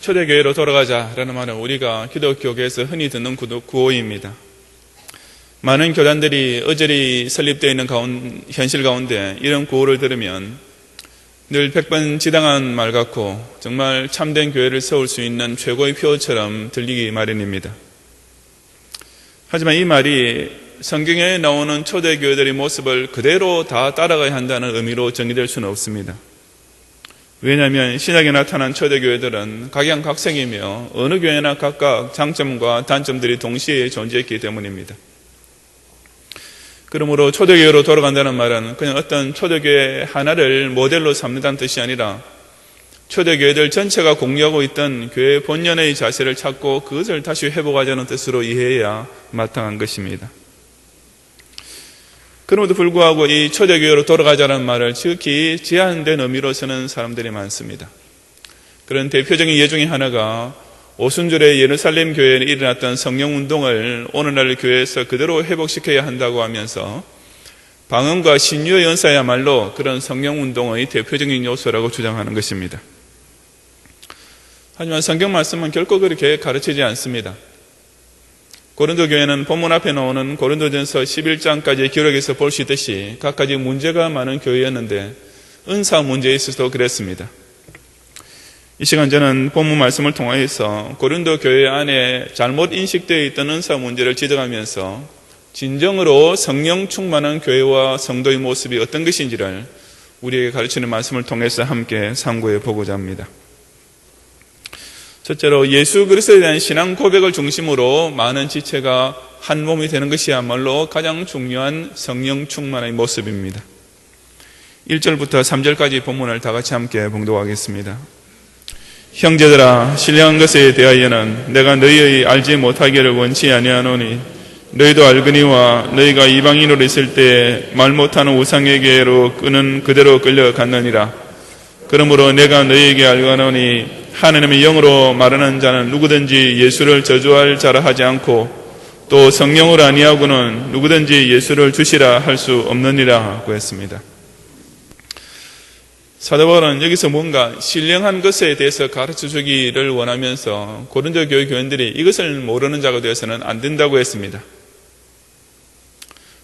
초대교회로 돌아가자라는 말은 우리가 기독교계에서 흔히 듣는 구호입니다. 많은 교단들이 어저리 설립되어 있는 현실 가운데 이런 구호를 들으면 늘 백번지당한 말 같고 정말 참된 교회를 세울 수 있는 최고의 표어처럼 들리기 마련입니다. 하지만 이 말이 성경에 나오는 초대교회들의 모습을 그대로 다 따라가야 한다는 의미로 정의될 수는 없습니다. 왜냐하면 신약에 나타난 초대교회들은 각양각색이며 어느 교회나 각각 장점과 단점들이 동시에 존재했기 때문입니다. 그러므로 초대교회로 돌아간다는 말은 그냥 어떤 초대교회 하나를 모델로 삼는다는 뜻이 아니라 초대교회들 전체가 공유하고 있던 교회의 본연의 자세를 찾고 그것을 다시 회복하자는 뜻으로 이해해야 마땅한 것입니다. 그럼에도 불구하고 이 초대교회로 돌아가자는 말을 지극히 제한된 의미로 쓰는 사람들이 많습니다. 그런 대표적인 예 중에 하나가 오순절에 예루살렘 교회에 일어났던 성령운동을 오늘날 교회에서 그대로 회복시켜야 한다고 하면서 방언과 신유의 연사야말로 그런 성령운동의 대표적인 요소라고 주장하는 것입니다. 하지만 성경 말씀은 결코 그렇게 가르치지 않습니다. 고린도 교회는 본문 앞에 나오는 고린도전서 11장까지의 기록에서 볼 수 있듯이 각가지 문제가 많은 교회였는데 은사 문제에 있어서도 그랬습니다. 이 시간 저는 본문 말씀을 통하여서 고린도 교회 안에 잘못 인식되어 있던 은사 문제를 지적하면서 진정으로 성령 충만한 교회와 성도의 모습이 어떤 것인지를 우리에게 가르치는 말씀을 통해서 함께 상고해 보고자 합니다. 첫째로 예수 그리스도에 대한 신앙 고백을 중심으로 많은 지체가 한 몸이 되는 것이야말로 가장 중요한 성령 충만의 모습입니다. 1절부터 3절까지 본문을 다 같이 함께 봉독하겠습니다. 형제들아, 신령한 것에 대하여는 내가 너희의 알지 못하기를 원치 아니하노니 너희도 알거니와 너희가 이방인으로 있을 때 말 못하는 우상에게로 끄는 그대로 끌려갔느니라. 그러므로 내가 너희에게 알거노니 하나님의 영으로 말하는 자는 누구든지 예수를 저주할 자라 하지 않고 또 성령으로 아니하고는 누구든지 예수를 주시라 할 수 없느니라 고 했습니다. 사도 바울은 여기서 뭔가 신령한 것에 대해서 가르쳐주기를 원하면서 고린도 교회 교인들이 이것을 모르는 자가 되어서는 안 된다고 했습니다.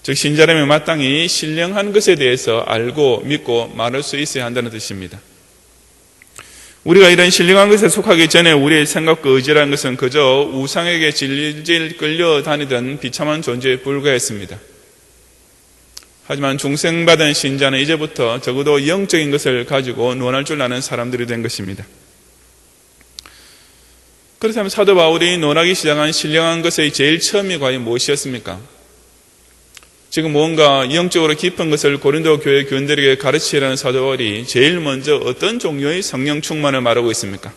즉 신자라면 마땅히 신령한 것에 대해서 알고 믿고 말할 수 있어야 한다는 뜻입니다. 우리가 이런 신령한 것에 속하기 전에 우리의 생각과 의지라는 것은 그저 우상에게 질질 끌려다니던 비참한 존재에 불과했습니다. 하지만 중생받은 신자는 이제부터 적어도 영적인 것을 가지고 논할 줄 아는 사람들이 된 것입니다. 그렇다면 사도 바울이 논하기 시작한 신령한 것의 제일 처음이 과연 무엇이었습니까? 지금 뭔가 영적으로 깊은 것을 고린도 교회 교인들에게 가르치려는 사도 바울이 제일 먼저 어떤 종류의 성령 충만을 말하고 있습니까?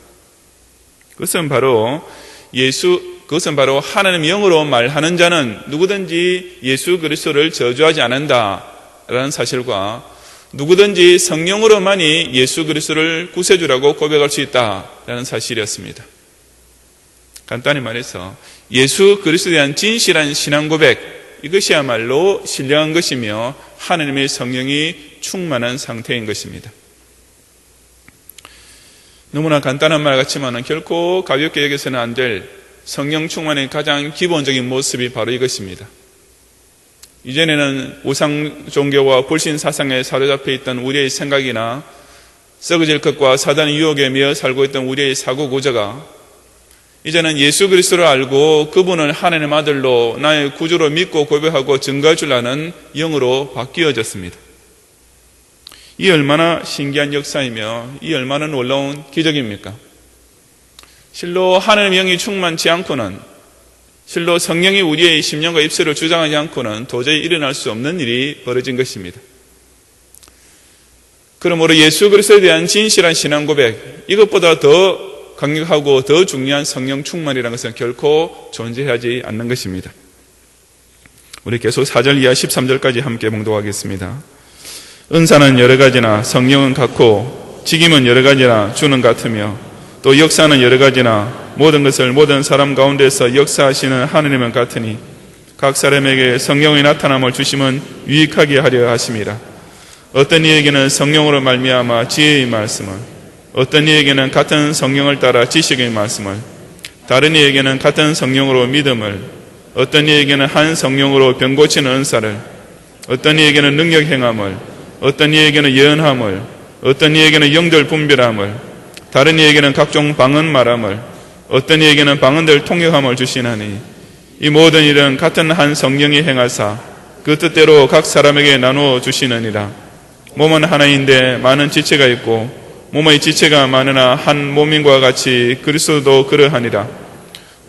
그것은 바로 하나님 영으로 말하는 자는 누구든지 예수 그리스도를 저주하지 않는다라는 사실과 누구든지 성령으로만이 예수 그리스도를 구세주라고 고백할 수 있다라는 사실이었습니다. 간단히 말해서 예수 그리스도에 대한 진실한 신앙 고백, 이것이야말로 신령한 것이며 하나님의 성령이 충만한 상태인 것입니다. 너무나 간단한 말 같지만 결코 가볍게 여겨서는 안 될 성령 충만의 가장 기본적인 모습이 바로 이것입니다. 이전에는 우상 종교와 불신 사상에 사로잡혀 있던 우리의 생각이나 썩어질 것과 사단의 유혹에 매여 살고 있던 우리의 사고 구조가 이제는 예수 그리스도를 알고 그분을 하나님의 아들로 나의 구주로 믿고 고백하고 증거할 줄 아는 영으로 바뀌어졌습니다. 이 얼마나 신기한 역사이며 이 얼마나 놀라운 기적입니까? 실로 하나님의 영이 충만치 않고는, 실로 성령이 우리의 심령과 입술을 주장하지 않고는 도저히 일어날 수 없는 일이 벌어진 것입니다. 그러므로 예수 그리스도에 대한 진실한 신앙 고백, 이것보다 더 강력하고 더 중요한 성령 충만이라는 것은 결코 존재하지 않는 것입니다. 우리 계속 4절 이하 13절까지 함께 봉독하겠습니다. 은사는 여러 가지나 성령은 같고 직임은 여러 가지나 주는 같으며 또 역사는 여러 가지나 모든 것을 모든 사람 가운데서 역사하시는 하느님은 같으니 각 사람에게 성령의 나타남을 주심은 유익하게 하려 하심이라. 어떤 이에게는 성령으로 말미암아 지혜의 말씀을, 어떤 이에게는 같은 성령을 따라 지식의 말씀을, 다른 이에게는 같은 성령으로 믿음을, 어떤 이에게는 한 성령으로 병 고치는 은사를, 어떤 이에게는 능력 행함을, 어떤 이에게는 예언함을, 어떤 이에게는 영들 분별함을, 다른 이에게는 각종 방언 말함을, 어떤 이에게는 방언들 통역함을 주시나니 이 모든 일은 같은 한 성령이 행하사 그 뜻대로 각 사람에게 나누어 주시느니라. 몸은 하나인데 많은 지체가 있고 몸의 지체가 많으나 한 몸인과 같이 그리스도도 그러하니라.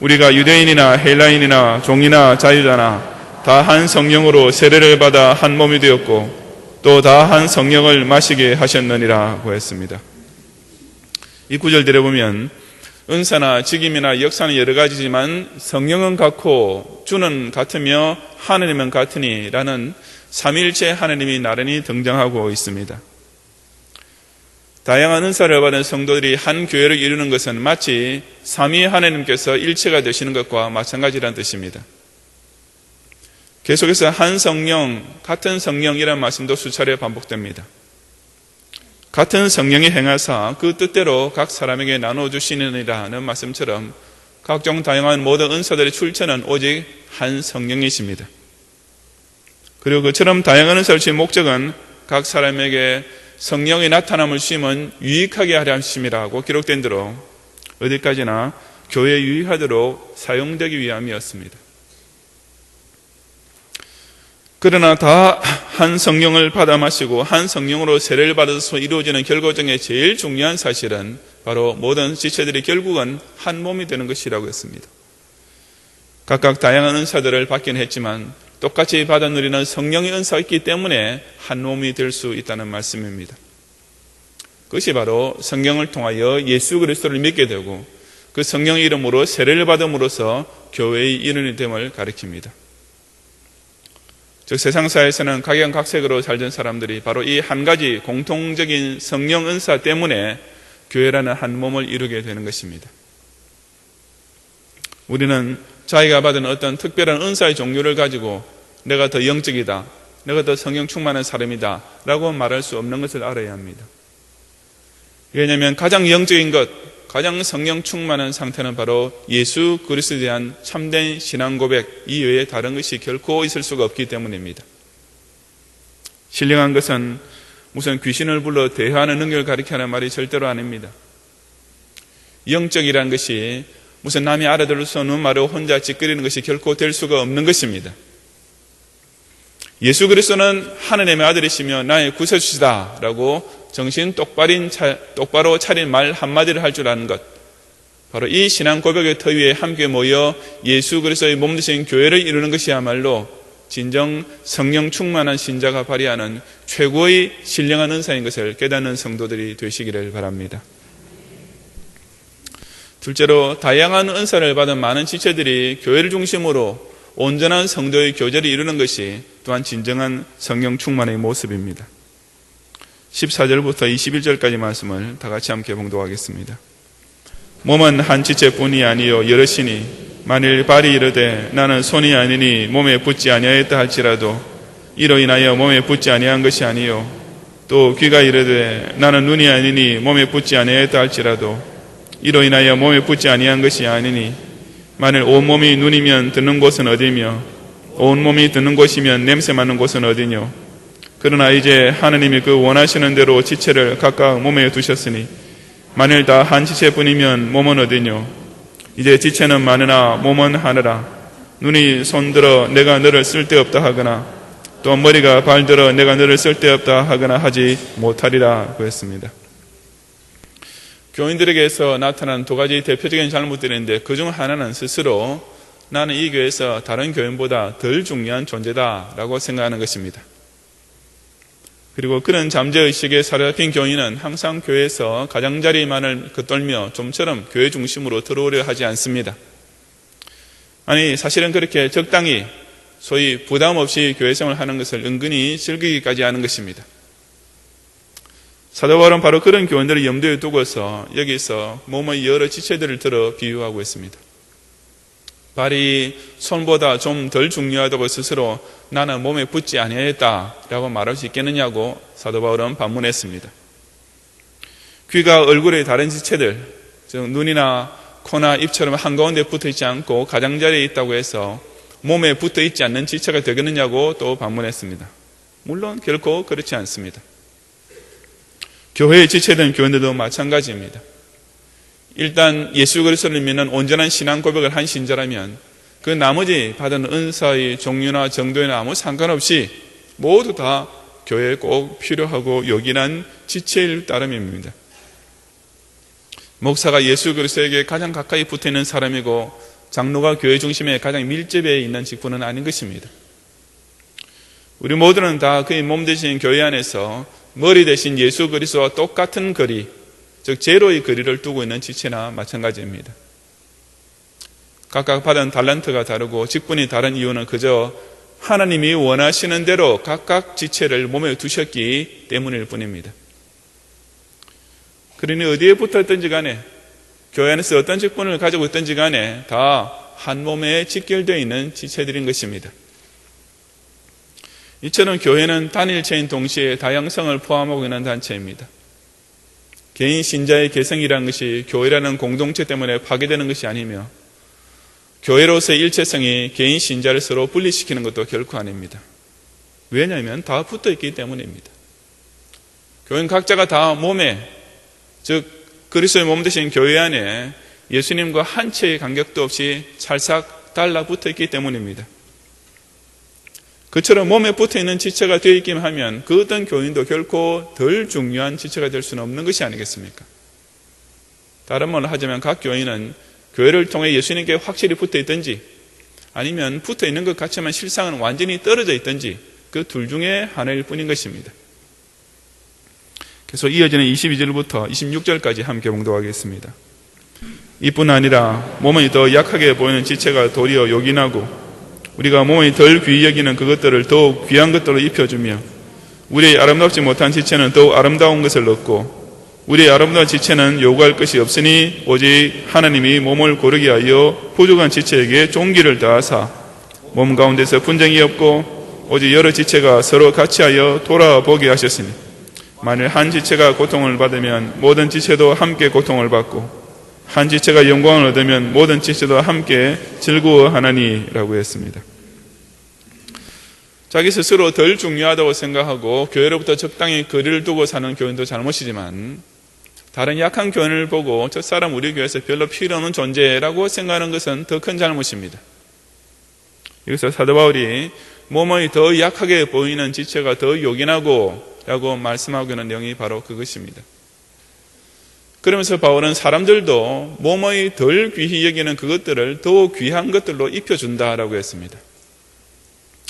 우리가 유대인이나 헬라인이나 종이나 자유자나 다 한 성령으로 세례를 받아 한 몸이 되었고 또 다 한 성령을 마시게 하셨느니라고 했습니다. 이 구절 들어보면 은사나 직임이나 역사는 여러 가지지만 성령은 같고 주는 같으며 하느님은 같으니 라는 삼위일체 하느님이 나란히 등장하고 있습니다. 다양한 은사를 받은 성도들이 한 교회를 이루는 것은 마치 삼위 하느님께서 일체가 되시는 것과 마찬가지라는 뜻입니다. 계속해서 한 성령, 같은 성령이라는 말씀도 수차례 반복됩니다. 같은 성령이 행하사 그 뜻대로 각 사람에게 나눠주시느니라는 말씀처럼 각종 다양한 모든 은사들의 출처는 오직 한 성령이십니다. 그리고 그처럼 다양한 은사를 주신 목적은 각 사람에게 성령의 나타남을 주시면 유익하게 하려 하심이라고 기록된 대로 어디까지나 교회에 유익하도록 사용되기 위함이었습니다. 그러나 다 한 성령을 받아 마시고 한 성령으로 세례를 받아서 이루어지는 결과적인 제일 중요한 사실은 바로 모든 지체들이 결국은 한 몸이 되는 것이라고 했습니다. 각각 다양한 은사들을 받긴 했지만 똑같이 받아 누리는 성령의 은사가 있기 때문에 한 몸이 될 수 있다는 말씀입니다. 그것이 바로 성령을 통하여 예수 그리스도를 믿게 되고 그 성령의 이름으로 세례를 받음으로써 교회의 일원이 됨을 가리킵니다. 즉 세상사에서는 각양각색으로 살던 사람들이 바로 이 한 가지 공통적인 성령 은사 때문에 교회라는 한 몸을 이루게 되는 것입니다. 우리는 자기가 받은 어떤 특별한 은사의 종류를 가지고 내가 더 영적이다, 내가 더 성령 충만한 사람이다 라고 말할 수 없는 것을 알아야 합니다. 왜냐하면 가장 영적인 것, 가장 성령 충만한 상태는 바로 예수 그리스도에 대한 참된 신앙 고백 이외에 다른 것이 결코 있을 수가 없기 때문입니다. 신령한 것은 무슨 귀신을 불러 대화하는 능력을 가리키는 말이 절대로 아닙니다. 영적이라는 것이 무슨 남이 알아들을 수 없는 말을 혼자 찌끄리는 것이 결코 될 수가 없는 것입니다. 예수 그리스도는 하느님의 아들이시며 나의 구세주시다 라고 정신 똑바로 차린 말 한마디를 할 줄 아는 것, 바로 이 신앙 고백의 터 위에 함께 모여 예수 그리스도의 몸 되신 교회를 이루는 것이야말로 진정 성령 충만한 신자가 발휘하는 최고의 신령한 은사인 것을 깨닫는 성도들이 되시기를 바랍니다. 둘째로 다양한 은사를 받은 많은 지체들이 교회를 중심으로 온전한 성도의 교제를 이루는 것이 또한 진정한 성령 충만의 모습입니다. 14절부터 21절까지 말씀을 다 같이 함께 봉독하겠습니다. 몸은 한 지체뿐이 아니요 여럿이니 만일 발이 이르되 나는 손이 아니니 몸에 붙지 아니하였다 할지라도 이로 인하여 몸에 붙지 아니한 것이 아니요 또 귀가 이르되 나는 눈이 아니니 몸에 붙지 아니하였다 할지라도 이로 인하여 몸에 붙지 아니한 것이 아니니 만일 온몸이 눈이면 듣는 곳은 어디며 온몸이 듣는 곳이면 냄새 맡는 곳은 어디뇨. 그러나 이제 하느님이 그 원하시는 대로 지체를 각각 몸에 두셨으니 만일 다 한 지체뿐이면 몸은 어디뇨. 이제 지체는 많으나 몸은 하느라. 눈이 손들어 내가 너를 쓸데없다 하거나 또 머리가 발들어 내가 너를 쓸데없다 하거나 하지 못하리라 했습니다. 교인들에게서 나타난 두 가지 대표적인 잘못들이 있는데 그중 하나는 스스로 나는 이 교회에서 다른 교인보다 덜 중요한 존재다라고 생각하는 것입니다. 그리고 그런 잠재의식에 사로잡힌 교인은 항상 교회에서 가장자리만을 겉돌며 좀처럼 교회 중심으로 들어오려 하지 않습니다. 아니 사실은 그렇게 적당히 소위 부담 없이 교회 생활을 하는 것을 은근히 즐기기까지 하는 것입니다. 사도 바울은 바로 그런 교인들을 염두에 두고서 여기서 몸의 여러 지체들을 들어 비유하고 있습니다. 발이 손보다 좀 덜 중요하다고 스스로 나는 몸에 붙지 아니하였다라고 말할 수 있겠느냐고 사도 바울은 반문했습니다. 귀가 얼굴의 다른 지체들, 즉 눈이나 코나 입처럼 한가운데 붙어 있지 않고 가장자리에 있다고 해서 몸에 붙어 있지 않는 지체가 되겠느냐고 또 반문했습니다. 물론 결코 그렇지 않습니다. 교회에 지체된 교인들도 마찬가지입니다. 일단 예수 그리스도를 믿는 온전한 신앙 고백을 한 신자라면 그 나머지 받은 은사의 종류나 정도에는 아무 상관없이 모두 다 교회에 꼭 필요하고 요긴한 지체일 따름입니다. 목사가 예수 그리스도에게 가장 가까이 붙어있는 사람이고 장로가 교회 중심에 가장 밀접해 있는 직분은 아닌 것입니다. 우리 모두는 다 그의 몸 대신 교회 안에서 머리 대신 예수 그리스도와 똑같은 거리, 즉 제로의 거리를 두고 있는 지체나 마찬가지입니다. 각각 받은 달란트가 다르고 직분이 다른 이유는 그저 하나님이 원하시는 대로 각각 지체를 몸에 두셨기 때문일 뿐입니다. 그러니 어디에 붙어있든지 간에 교회 안에서 어떤 직분을 가지고 있든지 간에 다 한 몸에 직결되어 있는 지체들인 것입니다. 이처럼 교회는 단일체인 동시에 다양성을 포함하고 있는 단체입니다. 개인 신자의 개성이라는 것이 교회라는 공동체 때문에 파괴되는 것이 아니며 교회로서의 일체성이 개인 신자를 서로 분리시키는 것도 결코 아닙니다. 왜냐하면 다 붙어있기 때문입니다. 교회는 각자가 다 몸에, 즉 그리스도의 몸 되신 교회 안에 예수님과 한 채의 간격도 없이 찰싹 달라붙어 있기 때문입니다. 그처럼 몸에 붙어있는 지체가 되어 있기만 하면 그 어떤 교인도 결코 덜 중요한 지체가 될 수는 없는 것이 아니겠습니까? 다른 말로 하자면 각 교인은 교회를 통해 예수님께 확실히 붙어 있든지 아니면 붙어 있는 것 같지만 실상은 완전히 떨어져 있든지 그 둘 중에 하나일 뿐인 것입니다. 그래서 이어지는 22절부터 26절까지 함께 봉독하겠습니다. 이뿐 아니라 몸이 더 약하게 보이는 지체가 도리어 요긴하고 우리가 몸이 덜 귀히 여기는 그것들을 더욱 귀한 것들로 입혀주며 우리의 아름답지 못한 지체는 더욱 아름다운 것을 얻고 우리의 아름다운 지체는 요구할 것이 없으니 오직 하나님이 몸을 고르게 하여 부족한 지체에게 종기를 더하사 몸 가운데서 분쟁이 없고 오직 여러 지체가 서로 같이 하여 돌아보게 하셨으니 만일 한 지체가 고통을 받으면 모든 지체도 함께 고통을 받고 한 지체가 영광을 얻으면 모든 지체도 함께 즐거워하나니 라고 했습니다. 자기 스스로 덜 중요하다고 생각하고 교회로부터 적당히 거리를 두고 사는 교인도 잘못이지만 다른 약한 교인을 보고 저 사람 우리 교회에서 별로 필요 없는 존재라고 생각하는 것은 더 큰 잘못입니다. 여기서 사도 바울이 몸이 더 약하게 보이는 지체가 더 요긴하고 라고 말씀하고 있는 내용이 바로 그것입니다. 그러면서 바울은 사람들도 몸의 덜 귀히 여기는 그것들을 더 귀한 것들로 입혀준다라고 했습니다.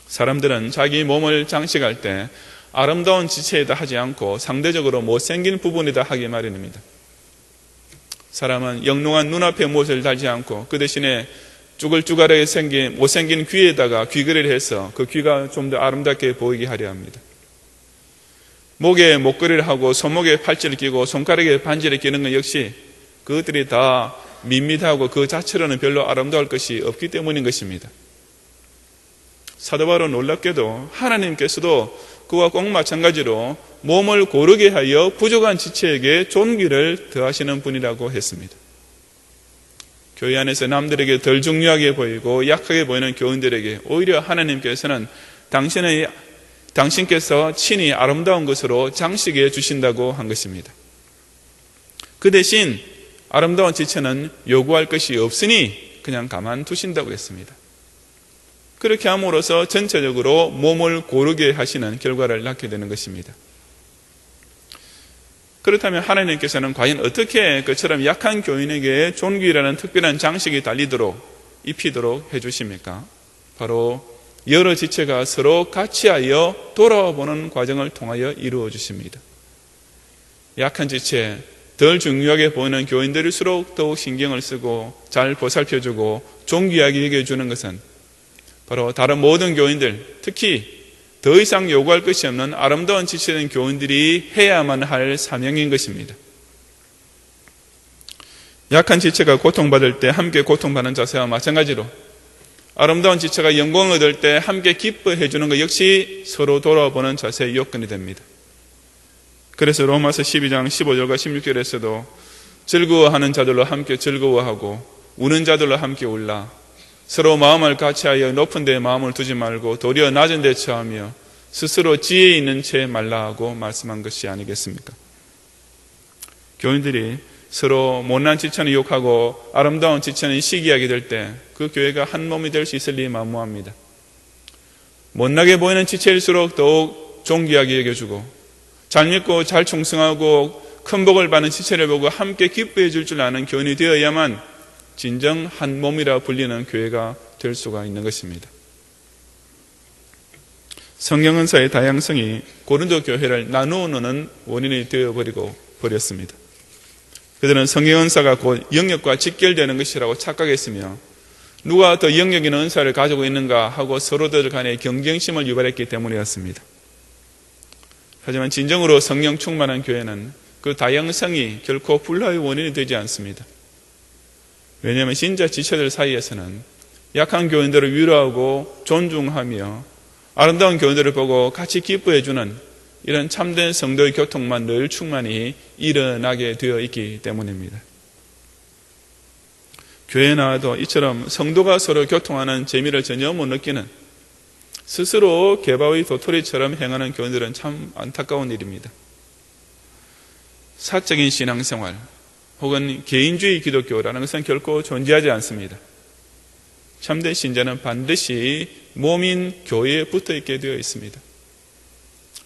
사람들은 자기 몸을 장식할 때 아름다운 지체이다 하지 않고 상대적으로 못생긴 부분이다 하기 마련입니다. 사람은 영롱한 눈앞에 무엇을 달지 않고 그 대신에 쭈글쭈글하게 생긴 못생긴 귀에다가 귀걸이를 해서 그 귀가 좀 더 아름답게 보이게 하려 합니다. 목에 목걸이를 하고 손목에 팔찌를 끼고 손가락에 반지를 끼는 것 역시 그것들이 다 밋밋하고 그 자체로는 별로 아름다울 것이 없기 때문인 것입니다. 사도 바울은 놀랍게도 하나님께서도 그와 꼭 마찬가지로 몸을 고르게 하여 부족한 지체에게 존귀를 더하시는 분이라고 했습니다. 교회 안에서 남들에게 덜 중요하게 보이고 약하게 보이는 교인들에게 오히려 하나님께서는 당신께서 친히 아름다운 것으로 장식해 주신다고 한 것입니다. 그 대신 아름다운 지체는 요구할 것이 없으니 그냥 가만두신다고 했습니다. 그렇게 함으로써 전체적으로 몸을 고르게 하시는 결과를 낳게 되는 것입니다. 그렇다면 하나님께서는 과연 어떻게 그처럼 약한 교인에게 존귀라는 특별한 장식이 입히도록 해주십니까? 바로 여러 지체가 서로 같이 하여 돌아보는 과정을 통하여 이루어 주십니다. 약한 지체, 덜 중요하게 보이는 교인들일수록 더욱 신경을 쓰고 잘 보살펴주고 존귀하게 여겨주는 것은 바로 다른 모든 교인들, 특히 더 이상 요구할 것이 없는 아름다운 지체된 교인들이 해야만 할 사명인 것입니다. 약한 지체가 고통받을 때 함께 고통받는 자세와 마찬가지로 아름다운 지체가 영광을 얻을 때 함께 기뻐해 주는 것 역시 서로 돌아보는 자세의 요건이 됩니다. 그래서 로마서 12장 15절과 16절에서도 즐거워하는 자들로 함께 즐거워하고 우는 자들로 함께 울라. 서로 마음을 같이하여 높은 데에 마음을 두지 말고 도리어 낮은 데 처하며 스스로 지혜 있는 채 말라 하고 말씀한 것이 아니겠습니까? 교인들이 서로 못난 지체는 욕하고 아름다운 지체는 시기하게 될 때 그 교회가 한 몸이 될 수 있을 리 만무합니다. 못나게 보이는 지체일수록 더욱 존귀하게 여겨주고 잘 믿고 잘 충성하고 큰 복을 받는 지체를 보고 함께 기뻐해 줄 줄 아는 교인이 되어야만 진정 한 몸이라 불리는 교회가 될 수가 있는 것입니다. 성령 은사의 다양성이 고린도 교회를 나누는 원인이 되어버리고 버렸습니다. 그들은 성령 은사가 곧 영역과 직결되는 것이라고 착각했으며 누가 더 영역 있는 은사를 가지고 있는가 하고 서로들 간의 경쟁심을 유발했기 때문이었습니다. 하지만 진정으로 성령 충만한 교회는 그 다양성이 결코 불화의 원인이 되지 않습니다. 왜냐하면 신자 지체들 사이에서는 약한 교인들을 위로하고 존중하며 아름다운 교인들을 보고 같이 기뻐해주는 이런 참된 성도의 교통만 늘 충만히 일어나게 되어 있기 때문입니다. 교회에 나와도 이처럼 성도가 서로 교통하는 재미를 전혀 못 느끼는 스스로 개바의 도토리처럼 행하는 교인들은 참 안타까운 일입니다. 사적인 신앙생활 혹은 개인주의 기독교라는 것은 결코 존재하지 않습니다. 참된 신자는 반드시 몸인 교회에 붙어 있게 되어 있습니다.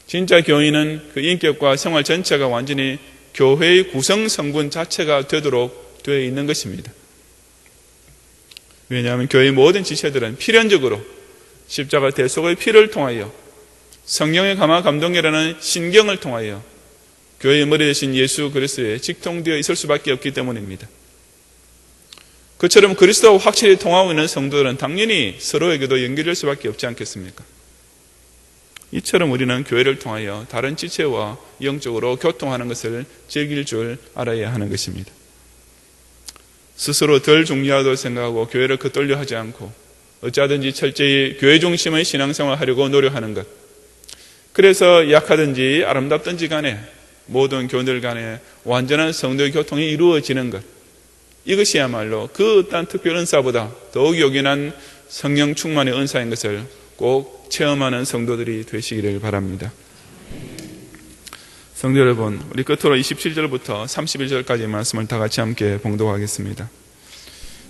진짜 교인은 그 인격과 생활 전체가 완전히 교회의 구성 성분 자체가 되도록 되어 있는 것입니다. 왜냐하면 교회의 모든 지체들은 필연적으로 십자가 대속의 피를 통하여 성령의 감화 감동이라는 신경을 통하여 교회의 머리 대신 예수 그리스도에 직통되어 있을 수밖에 없기 때문입니다. 그처럼 그리스도와 확실히 통하고 있는 성도들은 당연히 서로에게도 연결될 수밖에 없지 않겠습니까? 이처럼 우리는 교회를 통하여 다른 지체와 영적으로 교통하는 것을 즐길 줄 알아야 하는 것입니다. 스스로 덜 중요하다고 생각하고 교회를 겉돌려 하지 않고 어찌하든지 철저히 교회 중심의 신앙생활을 하려고 노력하는 것. 그래서 약하든지 아름답든지 간에 모든 교인들 간에 완전한 성도의 교통이 이루어지는 것. 이것이야말로 그 어떤 특별 은사보다 더욱 요긴한 성령 충만의 은사인 것을 꼭 체험하는 성도들이 되시기를 바랍니다. 성도 여러분, 우리 끝으로 27절부터 31절까지 말씀을 다 같이 함께 봉독하겠습니다.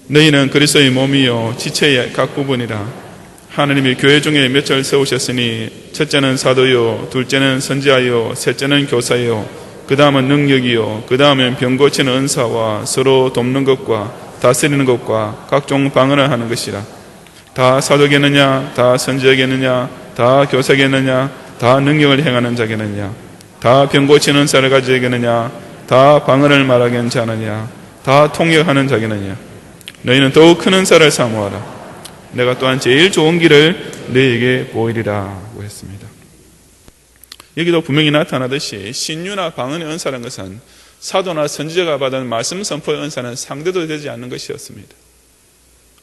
너희는 그리스도의 몸이요 지체의 각 부분이라. 하나님이 교회 중에 몇을 세우셨으니 첫째는 사도요, 둘째는 선지자요, 셋째는 교사요, 그 다음은 능력이요, 그 다음은 병 고치는 은사와 서로 돕는 것과 다스리는 것과 각종 방언을 하는 것이라. 다 사도겠느냐, 다 선지자겠느냐, 다 교사겠느냐, 다 능력을 행하는 자겠느냐, 다 병 고치는 은사를 가지겠느냐, 다 방언을 말하겠지 않느냐, 다 통역하는 자겠느냐. 너희는 더욱 큰 은사를 사모하라. 내가 또한 제일 좋은 길을 너희에게 보이리라 고 했습니다. 여기도 분명히 나타나듯이 신유나 방언의 은사라는 것은 사도나 선지자가 받은 말씀 선포의 은사는 상대도 되지 않는 것이었습니다.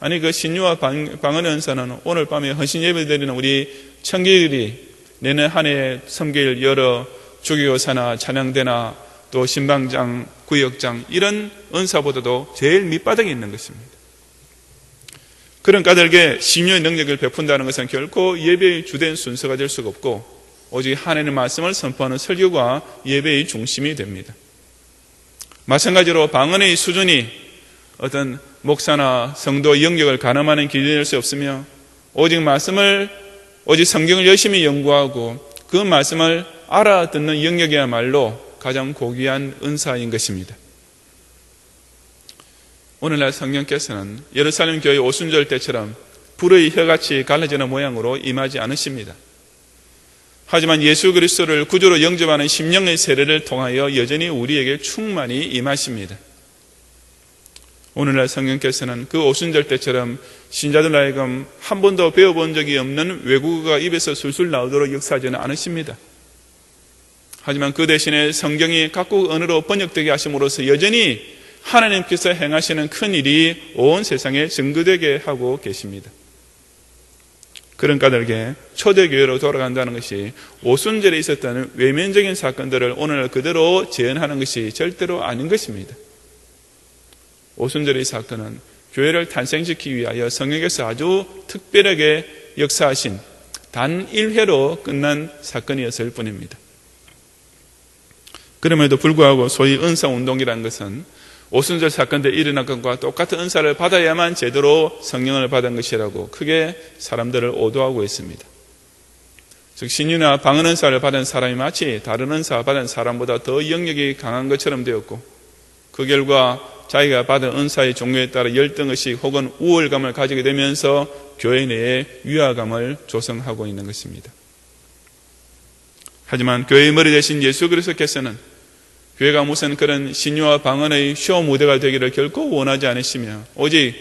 아니 그 신유와 방언의 은사는 오늘 밤에 헌신 예배 드리는 우리 청교인들이 내년 한 해 섬길 여러 주기교사나 찬양대나 또 신방장, 구역장 이런 은사보다도 제일 밑바닥에 있는 것입니다. 그런 까닭에 신유의 능력을 베푼다는 것은 결코 예배의 주된 순서가 될 수가 없고 오직 하나님의 말씀을 선포하는 설교가 예배의 중심이 됩니다. 마찬가지로 방언의 수준이 어떤 목사나 성도의 영역을 가늠하는 기준이 될 수 없으며 오직 성경을 열심히 연구하고 그 말씀을 알아듣는 영역이야말로 가장 고귀한 은사인 것입니다. 오늘날 성령께서는 예루살렘 교회 오순절 때처럼 불의 혀같이 갈라지는 모양으로 임하지 않으십니다. 하지만 예수 그리스도를 구주로 영접하는 심령의 세례를 통하여 여전히 우리에게 충만히 임하십니다. 오늘날 성령께서는 그 오순절 때처럼 신자들 하여금 한 번도 배워본 적이 없는 외국어가 입에서 술술 나오도록 역사하지는 않으십니다. 하지만 그 대신에 성경이 각국 언어로 번역되게 하심으로써 여전히 하나님께서 행하시는 큰 일이 온 세상에 증거되게 하고 계십니다. 그런 까닭에 초대교회로 돌아간다는 것이 오순절에 있었던 외면적인 사건들을 오늘날 그대로 재현하는 것이 절대로 아닌 것입니다. 오순절의 사건은 교회를 탄생시키기 위하여 성령께서 아주 특별하게 역사하신 단 1회로 끝난 사건이었을 뿐입니다. 그럼에도 불구하고 소위 은사운동이라는 것은 오순절 사건 때 일어난 것과 똑같은 은사를 받아야만 제대로 성령을 받은 것이라고 크게 사람들을 오도하고 있습니다. 즉 신유나 방언 은사를 받은 사람이 마치 다른 은사 받은 사람보다 더 영역이 강한 것처럼 되었고 그 결과 자기가 받은 은사의 종류에 따라 열등의식 혹은 우월감을 가지게 되면서 교회 내에 위화감을 조성하고 있는 것입니다. 하지만 교회의 머리 대신 예수 그리스도께서는 교회가 무슨 그런 신유와 방언의 쇼 무대가 되기를 결코 원하지 않으시며 오직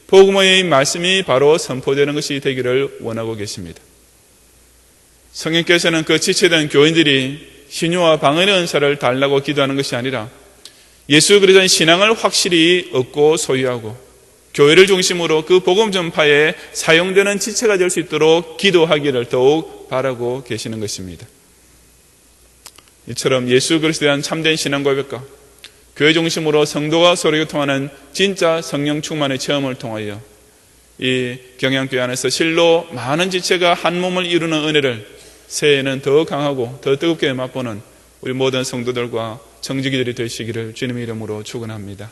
복음의 말씀이 바로 선포되는 것이 되기를 원하고 계십니다. 성령께서는 그 지체된 교인들이 신유와 방언의 은사를 달라고 기도하는 것이 아니라 예수 그리스도의 신앙을 확실히 얻고 소유하고 교회를 중심으로 그 복음 전파에 사용되는 지체가 될 수 있도록 기도하기를 더욱 바라고 계시는 것입니다. 이처럼 예수 그리스도에 대한 참된 신앙 고백과 교회 중심으로 성도가 서로 교통하는 진짜 성령 충만의 체험을 통하여 이 경양교회 안에서 실로 많은 지체가 한 몸을 이루는 은혜를 새해에는 더 강하고 더 뜨겁게 맛보는 우리 모든 성도들과 정직이들이 되시기를 주님의 이름으로 축원합니다.